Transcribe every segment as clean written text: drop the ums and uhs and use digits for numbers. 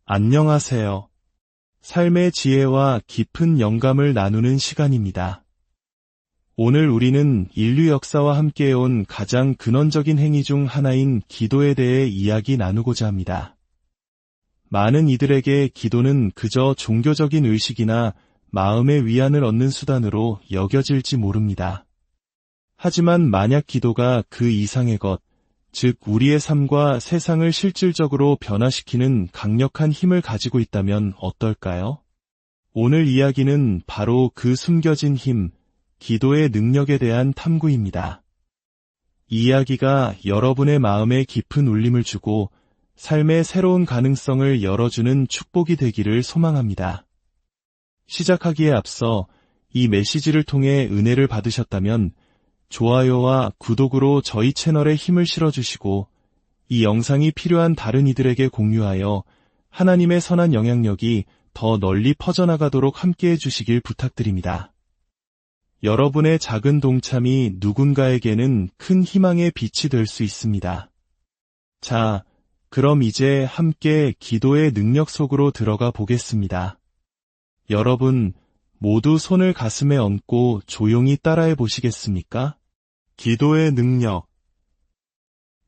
안녕하세요. 삶의 지혜와 깊은 영감을 나누는 시간입니다. 오늘 우리는 인류 역사와 함께해온 가장 근원적인 행위 중 하나인 기도에 대해 이야기 나누고자 합니다. 많은 이들에게 기도는 그저 종교적인 의식이나 마음의 위안을 얻는 수단으로 여겨질지 모릅니다. 하지만 만약 기도가 그 이상의 것, 즉 우리의 삶과 세상을 실질적으로 변화시키는 강력한 힘을 가지고 있다면 어떨까요? 오늘 이야기는 바로 그 숨겨진 힘, 기도의 능력에 대한 탐구입니다. 이 이야기가 여러분의 마음에 깊은 울림을 주고 삶의 새로운 가능성을 열어주는 축복이 되기를 소망합니다. 시작하기에 앞서 이 메시지를 통해 은혜를 받으셨다면 좋아요와 구독으로 저희 채널에 힘을 실어주시고 이 영상이 필요한 다른 이들에게 공유하여 하나님의 선한 영향력이 더 널리 퍼져나가도록 함께해 주시길 부탁드립니다. 여러분의 작은 동참이 누군가에게는 큰 희망의 빛이 될 수 있습니다. 자, 그럼 이제 함께 기도의 능력 속으로 들어가 보겠습니다. 여러분, 모두 손을 가슴에 얹고 조용히 따라해 보시겠습니까? 기도의 능력.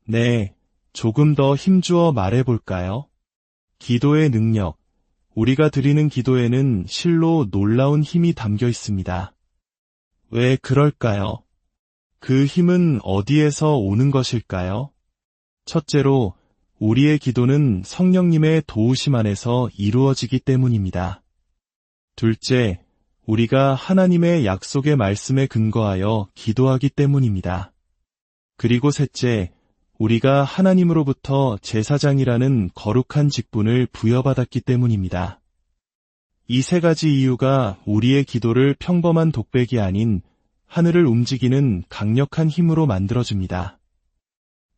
네, 조금 더 힘주어 말해볼까요? 기도의 능력. 우리가 드리는 기도에는 실로 놀라운 힘이 담겨 있습니다. 왜 그럴까요? 그 힘은 어디에서 오는 것일까요? 첫째로, 우리의 기도는 성령님의 도우심 안에서 이루어지기 때문입니다. 둘째, 우리가 하나님의 약속의 말씀에 근거하여 기도하기 때문입니다. 그리고 셋째, 우리가 하나님으로부터 제사장이라는 거룩한 직분을 부여받았기 때문입니다. 이 세 가지 이유가 우리의 기도를 평범한 독백이 아닌 하늘을 움직이는 강력한 힘으로 만들어줍니다.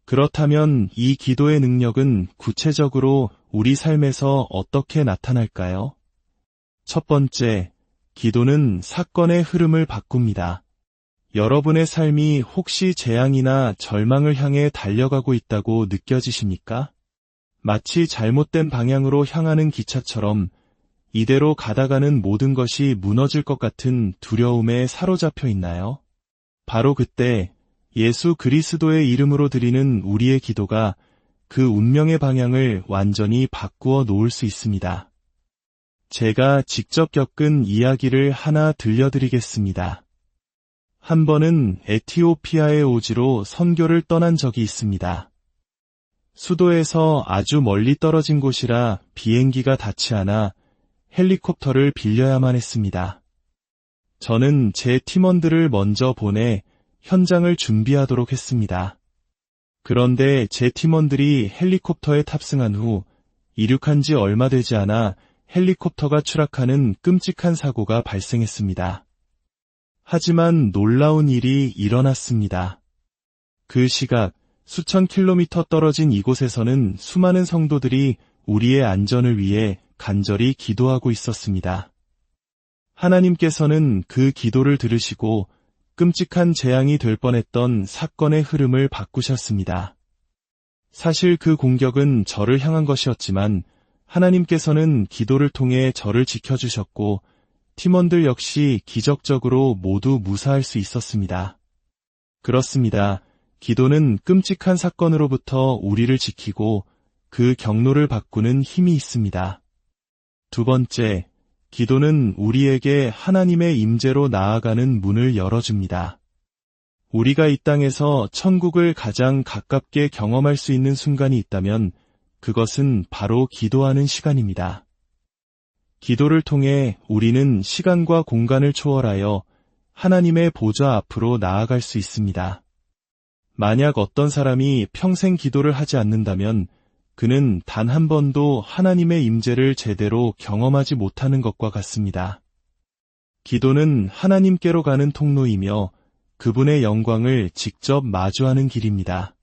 그렇다면 이 기도의 능력은 구체적으로 우리 삶에서 어떻게 나타날까요? 첫 번째, 기도는 사건의 흐름을 바꿉니다. 여러분의 삶이 혹시 재앙이나 절망을 향해 달려가고 있다고 느껴지십니까? 마치 잘못된 방향으로 향하는 기차처럼 이대로 가다가는 모든 것이 무너질 것 같은 두려움에 사로잡혀 있나요? 바로 그때 예수 그리스도의 이름으로 드리는 우리의 기도가 그 운명의 방향을 완전히 바꾸어 놓을 수 있습니다. 제가 직접 겪은 이야기를 하나 들려드리겠습니다. 한 번은 에티오피아의 오지로 선교를 떠난 적이 있습니다. 수도에서 아주 멀리 떨어진 곳이라 비행기가 닿지 않아 헬리콥터를 빌려야만 했습니다. 저는 제 팀원들을 먼저 보내 현장을 준비하도록 했습니다. 그런데 제 팀원들이 헬리콥터에 탑승한 후 이륙한 지 얼마 되지 않아 헬리콥터가 추락하는 끔찍한 사고가 발생했습니다. 하지만 놀라운 일이 일어났습니다. 그 시각 수천 킬로미터 떨어진 이곳에서는 수많은 성도들이 우리의 안전을 위해 간절히 기도하고 있었습니다. 하나님께서는 그 기도를 들으시고 끔찍한 재앙이 될 뻔했던 사건의 흐름을 바꾸셨습니다. 사실 그 공격은 저를 향한 것이었지만 하나님께서는 기도를 통해 저를 지켜주셨고 팀원들 역시 기적적으로 모두 무사할 수 있었습니다. 그렇습니다. 기도는 끔찍한 사건으로부터 우리를 지키고 그 경로를 바꾸는 힘이 있습니다. 두 번째, 기도는 우리에게 하나님의 임재로 나아가는 문을 열어줍니다. 우리가 이 땅에서 천국을 가장 가깝게 경험할 수 있는 순간이 있다면 그것은 바로 기도하는 시간입니다. 기도를 통해 우리는 시간과 공간을 초월하여 하나님의 보좌 앞으로 나아갈 수 있습니다. 만약 어떤 사람이 평생 기도를 하지 않는다면 그는 단 한 번도 하나님의 임재를 제대로 경험하지 못하는 것과 같습니다. 기도는 하나님께로 가는 통로이며 그분의 영광을 직접 마주하는 길입니다.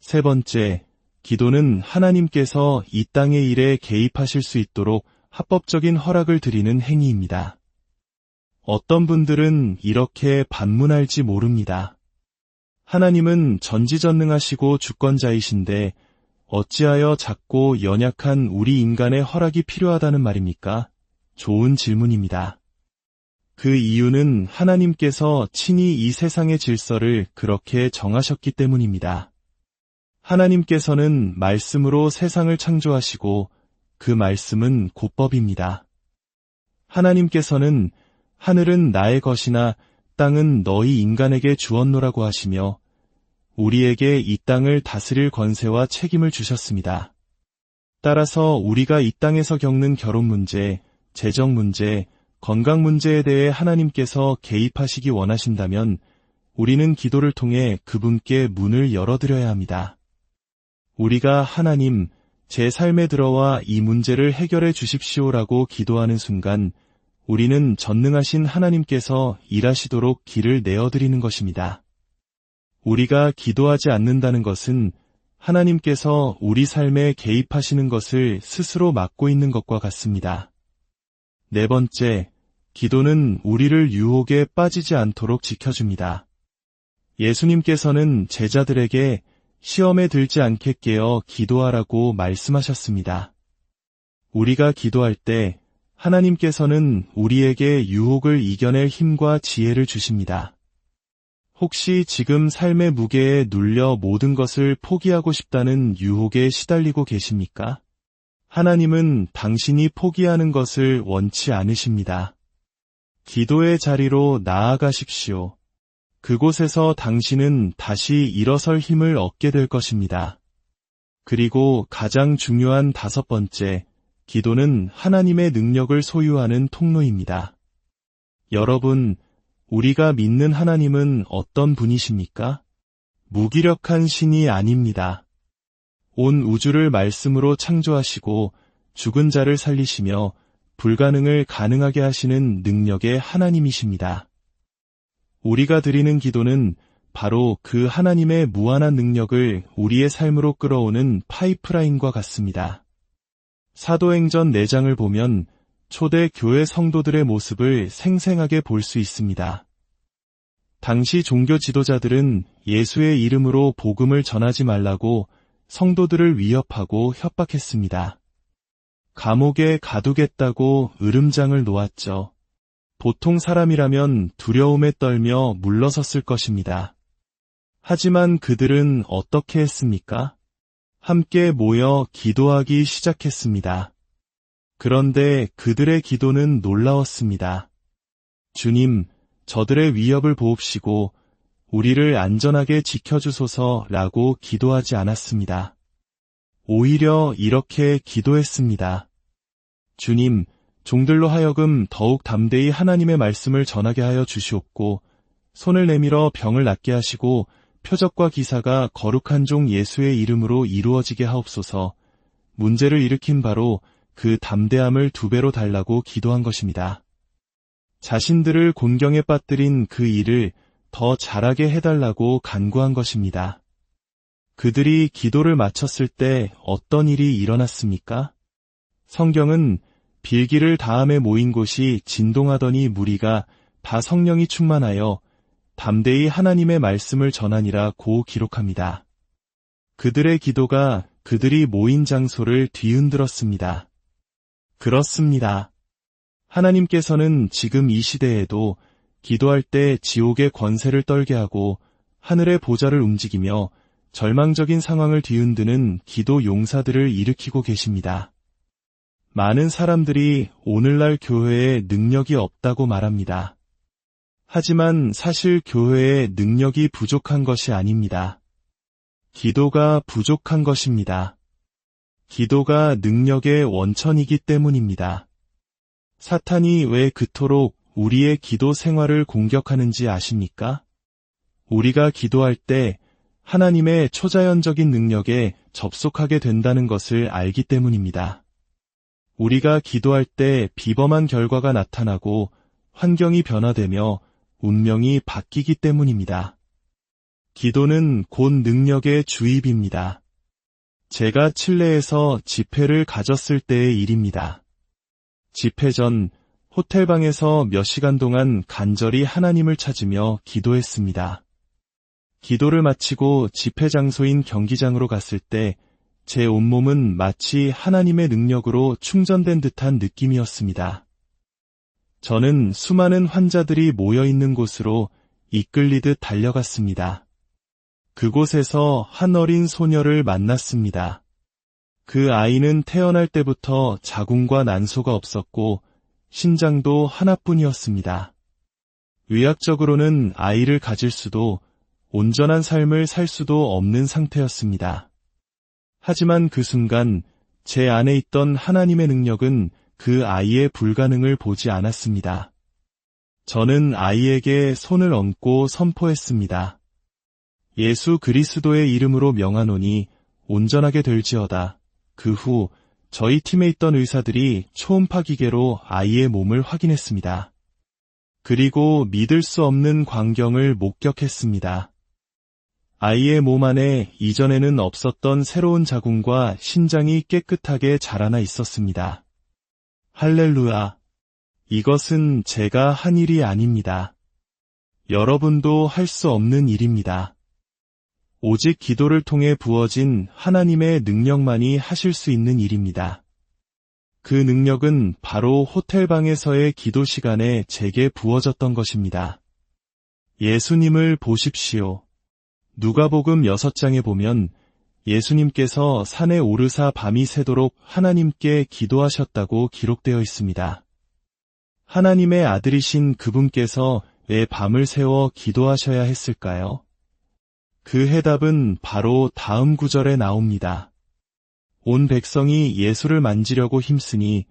세 번째, 기도는 하나님께서 이 땅의 일에 개입하실 수 있도록 합법적인 허락을 드리는 행위입니다. 어떤 분들은 이렇게 반문할지 모릅니다. 하나님은 전지전능하시고 주권자이신데 어찌하여 작고 연약한 우리 인간의 허락이 필요하다는 말입니까? 좋은 질문입니다. 그 이유는 하나님께서 친히 이 세상의 질서를 그렇게 정하셨기 때문입니다. 하나님께서는 말씀으로 세상을 창조하시고 그 말씀은 곧 법입니다. 하나님께서는 하늘은 나의 것이나 땅은 너희 인간에게 주었노라고 하시며 우리에게 이 땅을 다스릴 권세와 책임을 주셨습니다. 따라서 우리가 이 땅에서 겪는 결혼 문제, 재정 문제, 건강 문제에 대해 하나님께서 개입하시기 원하신다면 우리는 기도를 통해 그분께 문을 열어드려야 합니다. 우리가 하나님, 제 삶에 들어와 이 문제를 해결해 주십시오라고 기도하는 순간 우리는 전능하신 하나님께서 일하시도록 길을 내어드리는 것입니다. 우리가 기도하지 않는다는 것은 하나님께서 우리 삶에 개입하시는 것을 스스로 막고 있는 것과 같습니다. 네 번째, 기도는 우리를 유혹에 빠지지 않도록 지켜줍니다. 예수님께서는 제자들에게 시험에 들지 않게 깨어 기도하라고 말씀하셨습니다. 우리가 기도할 때 하나님께서는 우리에게 유혹을 이겨낼 힘과 지혜를 주십니다. 혹시 지금 삶의 무게에 눌려 모든 것을 포기하고 싶다는 유혹에 시달리고 계십니까? 하나님은 당신이 포기하는 것을 원치 않으십니다. 기도의 자리로 나아가십시오. 그곳에서 당신은 다시 일어설 힘을 얻게 될 것입니다. 그리고 가장 중요한 다섯 번째, 기도는 하나님의 능력을 소유하는 통로입니다. 여러분, 우리가 믿는 하나님은 어떤 분이십니까? 무기력한 신이 아닙니다. 온 우주를 말씀으로 창조하시고 죽은 자를 살리시며 불가능을 가능하게 하시는 능력의 하나님이십니다. 우리가 드리는 기도는 바로 그 하나님의 무한한 능력을 우리의 삶으로 끌어오는 파이프라인과 같습니다. 사도행전 4장을 보면 초대 교회 성도들의 모습을 생생하게 볼 수 있습니다. 당시 종교 지도자들은 예수의 이름으로 복음을 전하지 말라고 성도들을 위협하고 협박했습니다. 감옥에 가두겠다고 으름장을 놓았죠. 보통 사람이라면 두려움에 떨며 물러섰을 것입니다. 하지만 그들은 어떻게 했습니까? 함께 모여 기도하기 시작했습니다. 그런데 그들의 기도는 놀라웠습니다. 주님, 저들의 위협을 보옵시고 우리를 안전하게 지켜주소서라고 기도하지 않았습니다. 오히려 이렇게 기도했습니다. 주님, 종들로 하여금 더욱 담대히 하나님의 말씀을 전하게 하여 주시옵고 손을 내밀어 병을 낫게 하시고 표적과 기사가 거룩한 종 예수의 이름으로 이루어지게 하옵소서. 문제를 일으킨 바로 그 담대함을 2배로 달라고 기도한 것입니다. 자신들을 곤경에 빠뜨린 그 일을 더 잘하게 해달라고 간구한 것입니다. 그들이 기도를 마쳤을 때 어떤 일이 일어났습니까? 성경은 빌기를 다함에 모인 곳이 진동하더니 무리가 다 성령이 충만하여 담대히 하나님의 말씀을 전하니라 고 기록합니다. 그들의 기도가 그들이 모인 장소를 뒤흔들었습니다. 그렇습니다. 하나님께서는 지금 이 시대에도 기도할 때 지옥의 권세를 떨게 하고 하늘의 보좌를 움직이며 절망적인 상황을 뒤흔드는 기도 용사들을 일으키고 계십니다. 많은 사람들이 오늘날 교회에 능력이 없다고 말합니다. 하지만 사실 교회에 능력이 부족한 것이 아닙니다. 기도가 부족한 것입니다. 기도가 능력의 원천이기 때문입니다. 사탄이 왜 그토록 우리의 기도 생활을 공격하는지 아십니까? 우리가 기도할 때 하나님의 초자연적인 능력에 접속하게 된다는 것을 알기 때문입니다. 우리가 기도할 때 비범한 결과가 나타나고 환경이 변화되며 운명이 바뀌기 때문입니다. 기도는 곧 능력의 주입입니다. 제가 칠레에서 집회를 가졌을 때의 일입니다. 집회 전 호텔방에서 몇 시간 동안 간절히 하나님을 찾으며 기도했습니다. 기도를 마치고 집회 장소인 경기장으로 갔을 때 제 온몸은 마치 하나님의 능력으로 충전된 듯한 느낌이었습니다. 저는 수많은 환자들이 모여 있는 곳으로 이끌리듯 달려갔습니다. 그곳에서 한 어린 소녀를 만났습니다. 그 아이는 태어날 때부터 자궁과 난소가 없었고 신장도 하나뿐이었습니다. 의학적으로는 아이를 가질 수도 온전한 삶을 살 수도 없는 상태였습니다. 하지만 그 순간 제 안에 있던 하나님의 능력은 그 아이의 불가능을 보지 않았습니다. 저는 아이에게 손을 얹고 선포했습니다. 예수 그리스도의 이름으로 명하노니 온전하게 될지어다. 그 후 저희 팀에 있던 의사들이 초음파 기계로 아이의 몸을 확인했습니다. 그리고 믿을 수 없는 광경을 목격했습니다. 아이의 몸 안에 이전에는 없었던 새로운 자궁과 신장이 깨끗하게 자라나 있었습니다. 할렐루야! 이것은 제가 한 일이 아닙니다. 여러분도 할 수 없는 일입니다. 오직 기도를 통해 부어진 하나님의 능력만이 하실 수 있는 일입니다. 그 능력은 바로 호텔방에서의 기도 시간에 제게 부어졌던 것입니다. 예수님을 보십시오. 누가복음 6장에 보면 예수님께서 산에 오르사 밤이 새도록 하나님께 기도하셨다고 기록되어 있습니다. 하나님의 아들이신 그분께서 왜 밤을 새워 기도하셔야 했을까요? 그 해답은 바로 다음 구절에 나옵니다. 온 백성이 예수를 만지려고 힘쓰니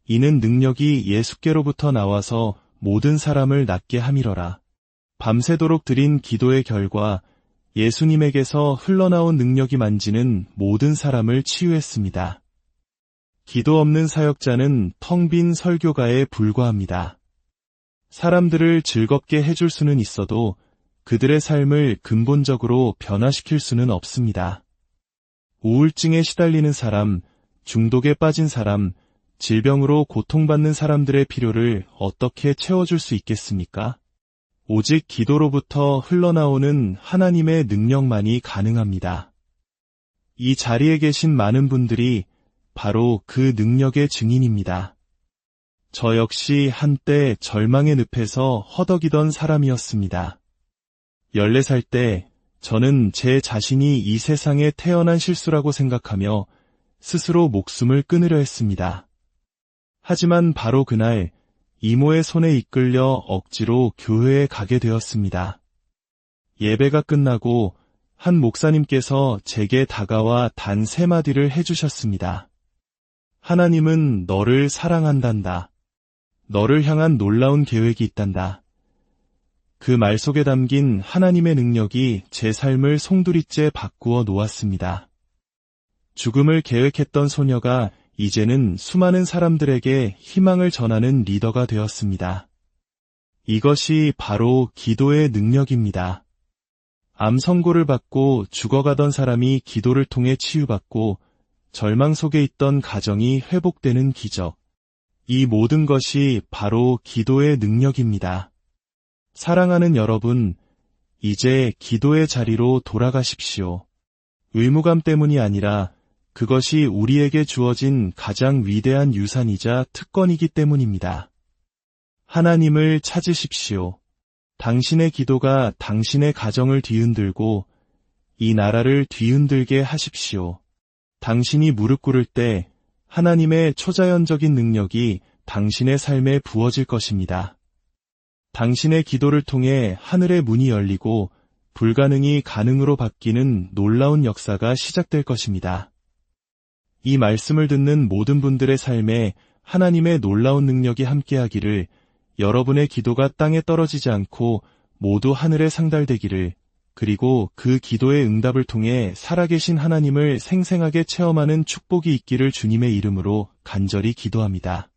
이는 능력이 예수께로부터 나와서 모든 사람을 낫게 함이러라. 밤새도록 드린 기도의 결과 예수님에게서 흘러나온 능력이 만지는 모든 사람을 치유했습니다. 기도 없는 사역자는 텅 빈 설교가에 불과합니다. 사람들을 즐겁게 해줄 수는 있어도 그들의 삶을 근본적으로 변화시킬 수는 없습니다. 우울증에 시달리는 사람, 중독에 빠진 사람, 질병으로 고통받는 사람들의 필요를 어떻게 채워줄 수 있겠습니까? 오직 기도로부터 흘러나오는 하나님의 능력만이 가능합니다. 이 자리에 계신 많은 분들이 바로 그 능력의 증인입니다. 저 역시 한때 절망의 늪에서 허덕이던 사람이었습니다. 14살 때 저는 제 자신이 이 세상에 태어난 실수라고 생각하며 스스로 목숨을 끊으려 했습니다. 하지만 바로 그날 이모의 손에 이끌려 억지로 교회에 가게 되었습니다. 예배가 끝나고 한 목사님께서 제게 다가와 단 3마디를 해주셨습니다. 하나님은 너를 사랑한단다. 너를 향한 놀라운 계획이 있단다. 그 말 속에 담긴 하나님의 능력이 제 삶을 송두리째 바꾸어 놓았습니다. 죽음을 계획했던 소녀가 이제는 수많은 사람들에게 희망을 전하는 리더가 되었습니다. 이것이 바로 기도의 능력입니다. 암 선고를 받고 죽어가던 사람이 기도를 통해 치유받고 절망 속에 있던 가정이 회복되는 기적. 이 모든 것이 바로 기도의 능력입니다. 사랑하는 여러분, 이제 기도의 자리로 돌아가십시오. 의무감 때문이 아니라 그것이 우리에게 주어진 가장 위대한 유산이자 특권이기 때문입니다. 하나님을 찾으십시오. 당신의 기도가 당신의 가정을 뒤흔들고 이 나라를 뒤흔들게 하십시오. 당신이 무릎 꿇을 때 하나님의 초자연적인 능력이 당신의 삶에 부어질 것입니다. 당신의 기도를 통해 하늘의 문이 열리고 불가능이 가능으로 바뀌는 놀라운 역사가 시작될 것입니다. 이 말씀을 듣는 모든 분들의 삶에 하나님의 놀라운 능력이 함께하기를, 여러분의 기도가 땅에 떨어지지 않고 모두 하늘에 상달되기를, 그리고 그 기도의 응답을 통해 살아계신 하나님을 생생하게 체험하는 축복이 있기를 주님의 이름으로 간절히 기도합니다.